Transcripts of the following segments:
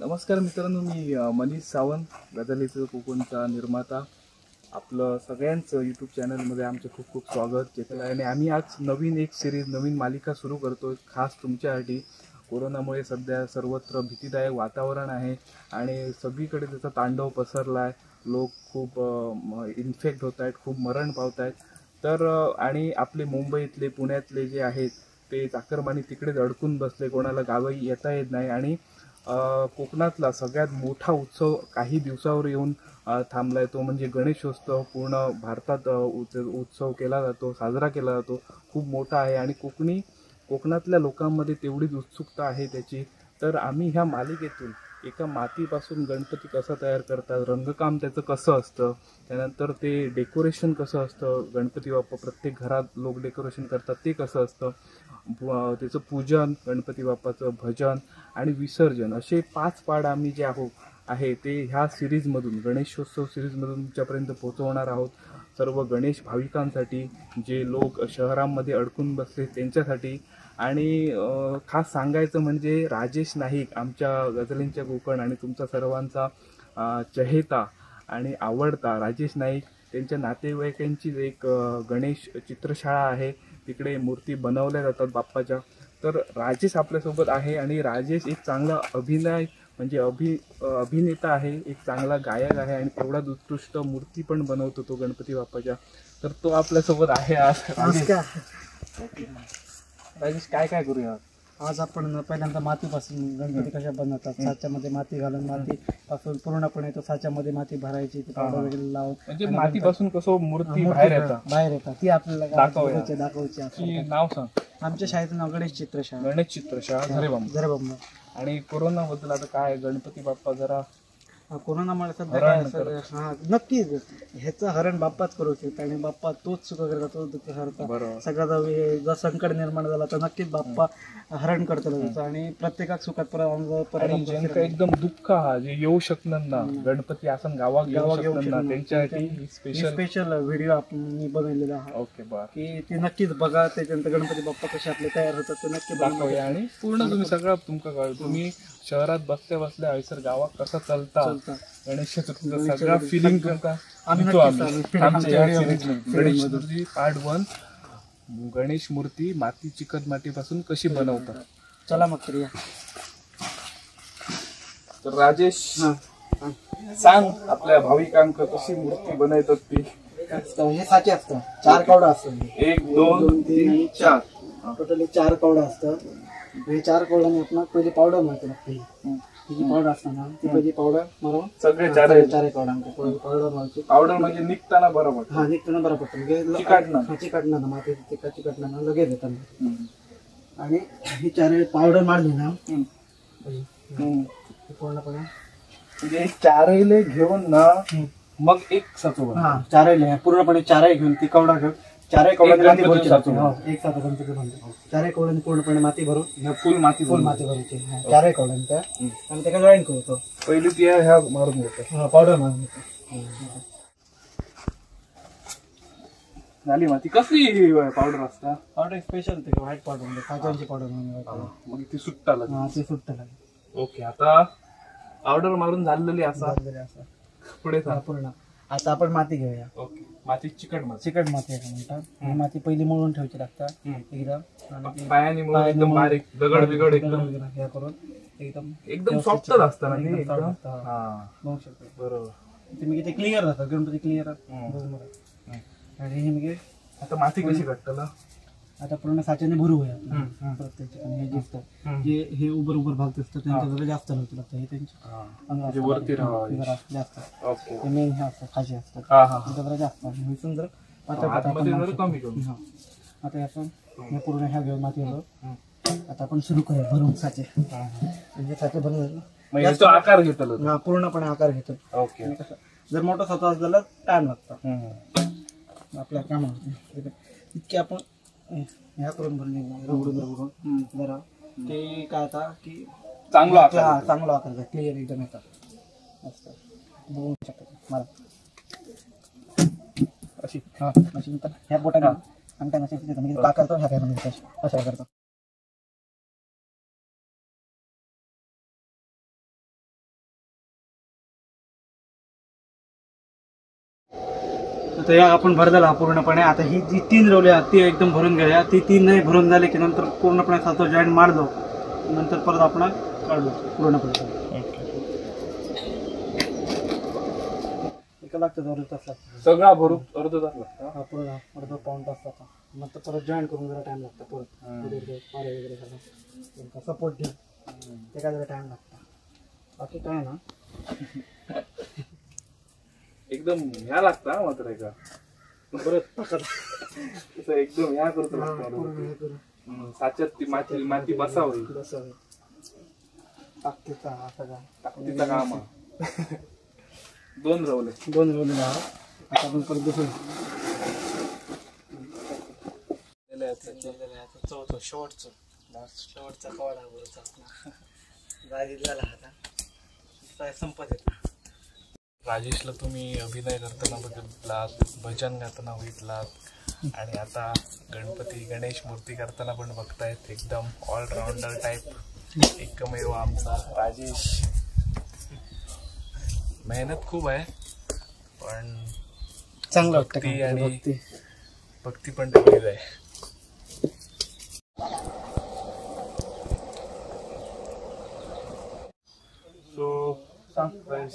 नमस्कार मित्रांनो, मी मनीष सावंत, गझलीचं कोकणचा निर्माता. आपलं सगळ्यांचं यूट्यूब चॅनलमध्ये आमचं खूप खूप स्वागत केलं आहे. आणि आम्ही आज नवीन एक सिरीज, नवीन मालिका सुरू करतो खास तुमच्यासाठी. कोरोनामुळे सध्या सर्वत्र भीतीदायक वातावरण आहे आणि सगळीकडे त्याचा तांडव पसरला आहे. लोक खूप इन्फेक्ट होत आहेत, खूप मरण पावत आहेत. तर आणि आपले मुंबईतले, पुण्यातले जे आहेत ते चाकरमानी तिकडेच अडकून बसले, कोणाला गावी येता येत नाही. आणि कोकणातला सगळ्यात मोठा उत्सव काही दिवसावर येऊन थांबलाय, तो म्हणजे गणेशोत्सव. पूर्ण भारतात उत्सव केला जातो, साजरा केला जातो, खूप मोठा आहे. आणि कोकणातल्या लोकांमध्ये तेवढीच उत्सुकता आहे त्याची. तर आम्ही ह्या मालिकेतून एका मातीपासून गणपती कसा तयार करतात, रंगकाम त्याचं कसं असतं, त्यानंतर ते डेकोरेशन कसं असतं, गणपती बाप्पा प्रत्येक घरात लोक डेकोरेशन करतात ते कसं असतं, त्याचं पूजन, गणपती बाप्पाचं भजन आणि विसर्जन, असे 5 पार्ट आम्ही जे आहे ते ह्या सिरीजमधून, गणेशोत्सव सिरीजमधून तुमच्यापर्यंत पोहोचवणार आहोत. सर्व गणेश भाविकांसाठी, जे लोक शहरांमध्ये अडकून बसले त्यांच्यासाठी. आणि खास सांगायचं म्हणजे राजेश नाईक, आमच्या गझलींच्या कोकण आणि तुमचा सर्वांचा चहेता आणि आवडता राजेश नाईक, त्यांच्या नातेवाईकांचीच एक गणेश चित्रशाळा आहे. तिकडे मूर्ती बनवल्या जातात बाप्पाच्या. तर राजेश आपल्यासोबत आहे आणि राजेश एक चांगला म्हणजे अभिनेता आहे, एक चांगला गायक आहे आणि तेवढाच उत्कृष्ट मूर्ती पण बनवतो तो गणपती बाप्पाच्या. तर तो आपल्यासोबत आहे आज. राजेश, काय काय करूया आज? आपण पहिल्यांदा मातीपासून गणपती कशा बनवतात, साच्यामध्ये माती घालून मातीपासून पूर्णपणे तो साच्यामध्ये माती भरायची, पावडर वगैरे लावून, म्हणजे मातीपासून कसं मूर्ती बाहेर येतात ती आपल्याला दाखवायची. नाव सांग. आमच्या शाळेचं नाव गणेश चित्रशाळा. गणेश चित्रशाळा झरेबांब. आणि कोरोनाबद्दल आता काय, गणपती बाप्पा जरा कोरोनामुळे सध्या काय नक्कीच ह्याचं हरण बाप्पाच करू शकतो आणि बाप्पा तोच सुख करता, तोच दुःख करता. सगळ्याचा जर संकट निर्माण झाला तर नक्कीच बाप्पा हरण करतो आणि प्रत्येकाक सुखात ज्यांना एकदम दुःख जे येऊ शकणार ना, गणपती असं गावात त्यांच्यासाठी स्पेशल व्हिडिओ आपण बनवलेला आहे. ओके, की ते नक्कीच बघा. त्याच्यानंतर गणपती बाप्पा कसे आपले तयार होतात ते नक्की दाखवूया. आणि पूर्ण तुम्ही सगळं तुम्ही शहरात बसल्या बसल्या हयसर गावात कसं चालता गणेश चतुर्थीचा सगळा फिलिंग गणेश चतुर्थी पार्ट 1, गणेश मूर्ती माती, चिकट मातीपासून कशी बनवतात. चला मग करूया. तर राजेश, सांग आपल्या भाविकांक कशी मूर्ती बनवतात ती. हे साचे असतं, 4 कवडा असतं. 1 2 3 4 टोटली 4 कवडा असतं. हे 4 कवड्याने आपण पहिली पावडर मारतो. ही पावडर असताना ती पहिली पावडर मारून सगळे 4 कवड्यांची पावडर मारायची. पावडर म्हणजे निघताना बरोबर. निघताना बरोबर चिकटणार माती चिकटणार लगेच येतात. आणि ही 4 पावडर मारली ना पूर्णपणे, म्हणजे 4 घेऊन ना मग एक साचो. 4 पूर्णपणे 4 घेऊन ती कवडा घेऊन 4 कवड्यांनी एक साथ गणपती बनतो. 4 कवड्यांनी पूर्णपणे माती भरून फुल माती भरायची 4 कवड्यांच्या आणि त्याला जॉईन करतो. पहिली ती ह्या मारून घेतो, पावडर मारून घेतो. झाली माती. कसली पावडर असता? पावडर स्पेशल ते व्हाईट पावडर, खाज्यांची पावडर मग ती सुट्टा लागेल. ओके, आता पावडर मारून झालेली असा पुढे पूर्ण. आता आपण माती घेऊया. ओके, माती चिकट माती म्हणतात. ही माती पहिली मळून ठेवायची लागतात एकदम, आणि पायाने एकदम बारीक दगड बिगड एकदम हे करून एकदम सॉफ्टच असतं ना ते एकदम. बघू शकतो बरोबर. तुम्ही किती क्लिअर जातात गणपती क्लिअर. आणि हे मी आता माती कशी घट्टला. आता पूर्ण साच्याने भरूया प्रत्येक ठिकाणी. हे जे असतं, जे हे उभर भाग असतं त्यांच्या जरा जास्त नव्हतं लागतं. हे त्यांच्या वरती जरा जास्त मेन हे असतं, खाशी असतं जरा जास्त. जर कमी करून आता आपण हे पूर्ण ह्या घेऊन माती होतो. आता आपण सुरू करूया भरून साचे. म्हणजे साचे भरून आकार घेतो, पूर्णपणे आकार घेतो. ओके. जर मोठा साचा असला टाइम लागतो आपल्या कामामध्ये. इतके आपण ह्या करून भरले रगडून जरा ते काय आता की चांगला आकार क्लिअर एकदम येतात असतं. बघू शकतो मला अशी ह्या बोटाने आणि का करतो ह्या काय म्हणजे अशा करतो. तर या आपण भरलेला पूर्णपणे. आता ही जी 3 रवले आहेत ती एकदम भरून घ्या. ती 3 नाही भरून झाले की नंतर पूर्णपणे सातो जॉईंट मारलो, नंतर परत आपण काढलो पूर्णपणे. एका लागतं अर्धा तास लागतं सगळा भरून अर्धा तास लागतो. हा, पूर्ण अर्धा पाऊण तास लागतो. नंतर परत जॉईंट करून जरा टाइम लागतो. परत पारे वगैरे करून सपोर्ट घेऊन ते काय जरा टाइम लागतो. बाकी काय ना एकदम ह्या लागता मात्र का परत तसं एकदम ह्या करतो साच्यात ती माती माती बसावी ताकदीचा हा सगळा ताकदीचा काम हा. 2 रवले. आता आपण परत दुसरं चौथं शेवटचा कवाडा बरोबर आपला जागी झाला आता संपत येत. राजेशला तुम्ही अभिनय करताना बघितलात, भजन गाताना बघितलात आणि आता गणपती गणेश मूर्ती करताना पण बघतायत. एकदम ऑलराऊंडर टाईप एकमेव आमचा राजेश. मेहनत खूप आहे पण चांगलं भक्ती आणि वाटतं. भक्ती पण तेवढीच आहे. सो सांग प्राईस.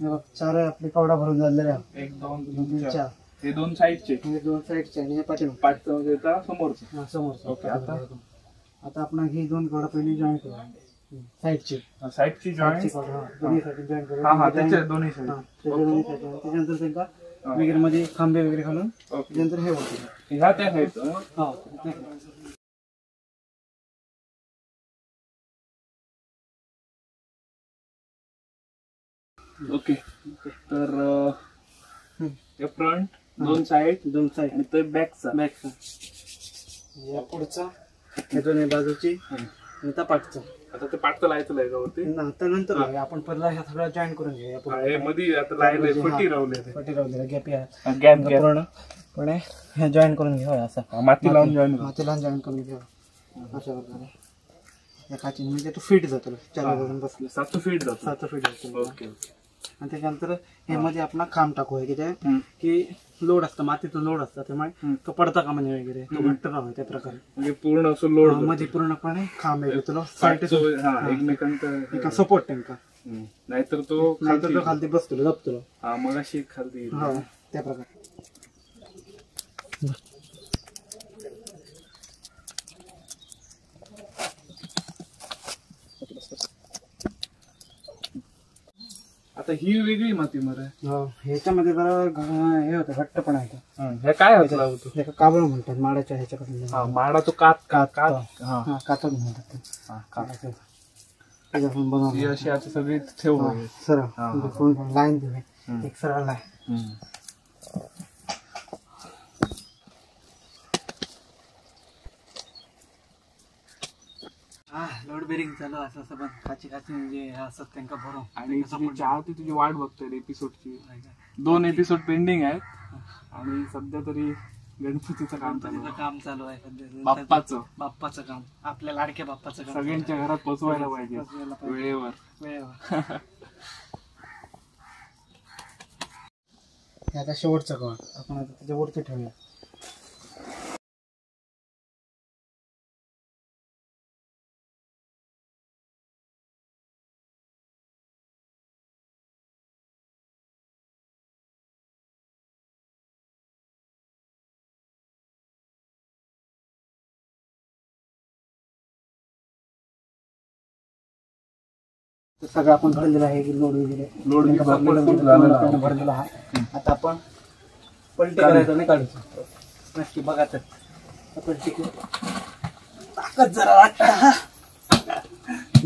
हे बघ 4 आपले कवडा भरून झालेले आहे. 1 2 3 4 हे 2 साईडचे हे 2 साईडचे आणि हे पाठीमागे पाठचा समोरचं. समोर. ओके. आता आपण ही 2 कवडा पहिली जॉईन करू साईडची साईडची जॉईंट दोन्ही साईड जॉईन करू. हा त्याच्या दोन्ही साईड. त्याच्यानंतर त्यांना वगैरे मध्ये खांबे वगैरे घालून त्यानंतर हे होतं. ह्या त्या साईडचं. हा ओके. तर हे फ्रंट 2 साईड 2 साईड आणि तो बॅकचा या पुढचा हे दोन्ही बाजूची आणि त्या पाठचा. आता ते पाठचं लायचं याच्यावरती. आता नंतर लावूया. आपण पहिला ह्या सगळ्या जॉईन करून घेऊया. हे मध्ये आता लायलंय फटी रावले पटी रावलेला गॅप आहे गॅप पूर्णपणे ह्या जॉईन करून घेऊया. असं माती लावून जॉईन मातीला जॉईन करून घेऊया अशा प्रकारे. या काची म्हणजे तो फिट जातो 4 वाजून बसले 7 फीट जातो. 7 फिट जातो. ओके. आणि त्याच्यानंतर हे मध्ये आपण खांब टाकू की ते की लोड असतं मातीचं लोड असतं त्यामुळे तो पडता का म्हणे वगैरे तो घट्ट राहावा त्या प्रकारे. म्हणजे पूर्ण असं लोड मध्ये पूर्णपणे खांब आहे तुला साईड एकमेकांचा सपोर्ट त्यांचा. नाहीतर तो खालती बसतो जपतो. हा मग अशी खालती त्या प्रकारे. आता ही वेगळी माती मर ह्याच्यामध्ये जरा हे होतं घट्टपणा येतो. हे काय होतं त्याला काबळ म्हणतात माडाच्या ह्याच्याकडून. माडा तो कात कातड म्हणतात ते. त्याच्यापासून बनवलं अशी आता सगळी ठेव सरळ लाईन दिली एक सरळ लाईन. लोड बेरिंग चालू असं असं पण खाची म्हणजे असं त्यांना भरून. आणि तुझी वाट बघतोय एपिसोडची. 2 एपिसोड पेंडिंग आहेत आणि सध्या तरी गणपतीचं काम चालू आहे सध्या. बाप्पाचं काम आपल्या लाडक्या बाप्पाचं काम सगळ्यांच्या घरात पोचवायला पाहिजे वेळेवर. आता शेवटचं काम आपण आता त्याच्यावरती ठेवूया. तर सगळं आपण भरलेलं आहे लोड वगैरे भरलेला आहे. आता आपण पलटी करायचं नाही काढायचं नक्की बघा. तर पलटी ताकद जरा वाटत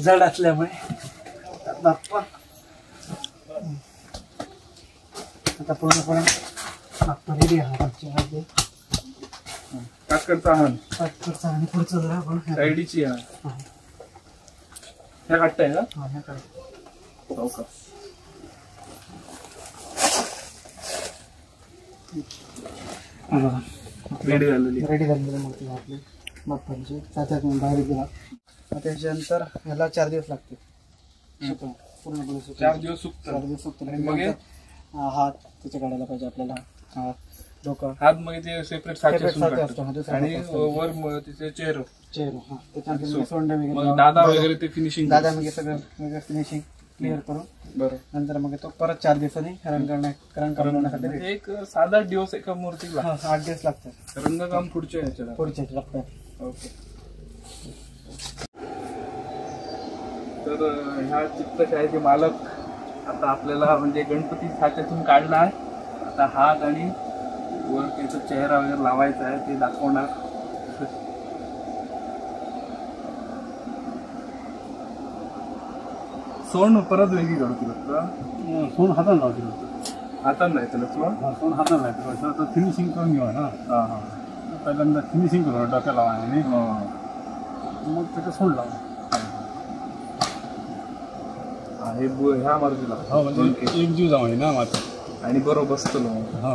जड असल्यामुळे बाप्पा आता पूर्णपणे बाप्पा रेडी आहे. काकडचा हान काकडचा आणि पुढचं जरा आपण साईडीची हान ह्या काटताय का? ह्या काढ. रेडी झालेली मूर्ती आपली बाप्पांची सात बाहेर गेला. त्याच्यानंतर ह्याला 4 दिवस लागते पूर्णपणे 4 दिवस सुकतात. 4 दिवस सुकतात. हात त्याचे काढायला पाहिजे आपल्याला. हात डोकं हात मग ते सेपरेट साचे Separate असून साचे काढतात. असतो, हा, दुसरा आणि साचा असतो. वर तिचे चेहरा चेहरा, हा त्याच्यानंतर मग सोंड मग वगैरे दादा वगैरे ते फिनिशिंग दादा मग सगळं वगैरे फिनिशिंग क्लिअर करून बरं. नंतर मग तो परत 4 दिवसांनी रंग करण्यासाठी म्हणजे एक 7-8 दिवस एका मूर्तीला 8 दिवस लागतात रंगकाम पुढच्या ह्याच्याला. पुढच्या टप्प्यात. ओके. तर ह्या चित्रशाळेचे मालक आता आपल्याला म्हणजे गणपती साच्यातून काढला आहे. आता हात आणि वर त्याचा चेहरा वगैरे लावायचा आहे ते दाखवणार. सोन परत वेगळी काढतो फक्त. सोन हाताने लावते. हातानं नाही त्याला सोन. सोन हाताने लावते. आता फिनिशिंग करून घेऊ ना. हां हां. पहिल्यांदा फिनिशिंग करू डोक्या लावायने मग त्याचं सोन लावू. हे ह्या मार्गीला हो म्हणजे एक जीव जाऊ ना माझं. आणि बरोबर बसतो मग. हा.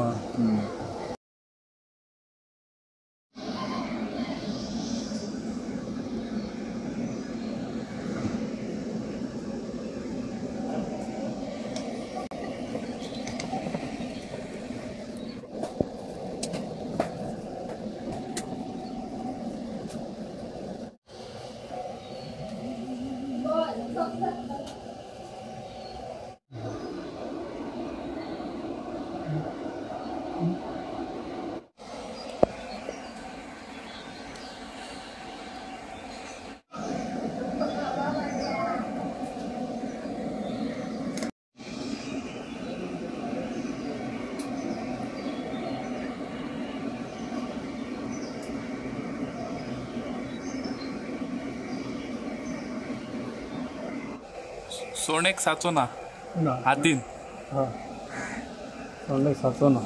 सोनेक साचो ना हातीन. हा. सोन साचो ना.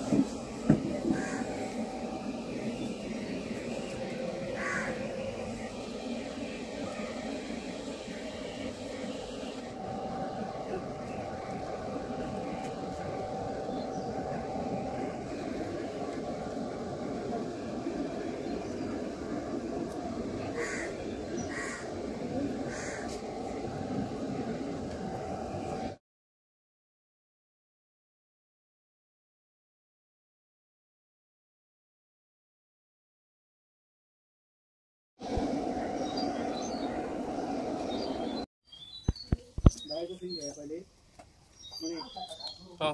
हो.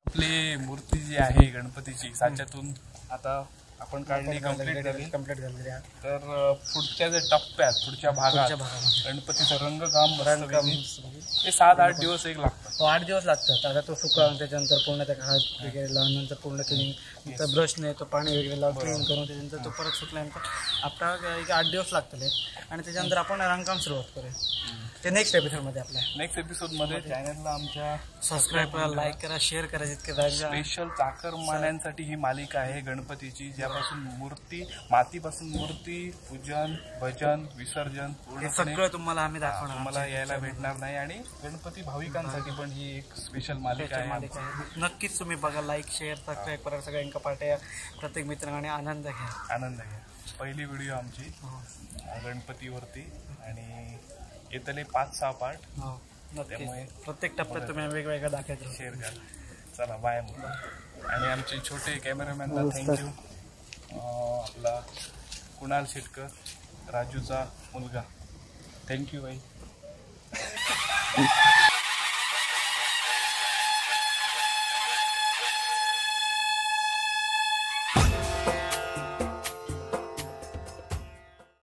आपली मूर्ती जी आहे गणपतीची साच्यातून आता आपण काढणी कंप्लीट झाली. तर पुढच्या जे टप्प्यात पुढच्या भागात गणपतीचं रंगकाम ते 7-8 दिवस एक लागतात. 8 दिवस लागतात. आता तो सुका त्याच्यानंतर पूर्ण त्या हात वगैरे लावून नंतर पूर्ण क्लिनिंग नंतर ब्रशने तो पाणी वगैरे लावून क्लीन करून त्याच्यानंतर तो परत सुकल्यानंतर आपल्याला एक 8 दिवस लागतले आणि त्याच्यानंतर आपण रंगकाम सुरुवात करूया. ते नेक्स्ट एपिसोडमध्ये आपल्या नेक्स्ट एपिसोडमध्ये चॅनलला आमच्या सबस्क्राईब करा, लाईक करा, शेअर करा. जितके स्पेशल चाकरमान्यांसाठी ही मालिका आहे गणपतीची, ज्यापासून मूर्ती मातीपासून मूर्ती पूजन भजन विसर्जन हे सगळं तुम्हाला आम्ही दाखवणार. तुम्हाला यायला भेटणार नाही. आणि गणपती भाविकांसाठी पण ही एक स्पेशल मालिका आहे. नक्कीच तुम्ही बघा. लाईक शेअर सबस्क्राईब करा. सगळ्यांका पाठ्या प्रत्येक मित्रांनी आनंद घ्या. आनंद घ्या. पहिली व्हिडिओ आमची गणपतीवरती आणि येतले 5-6 पार्ट. त्यामुळे प्रत्येक टप्प्यात तुम्ही वेगवेगळ्या दाखवायचं. शेअर करा. चला बाय. आणि आमचे छोटे कॅमेरामॅनला थँक्यू. आपला कुणाल शेटकर, राजूचा मुलगा. थँक्यू बाई.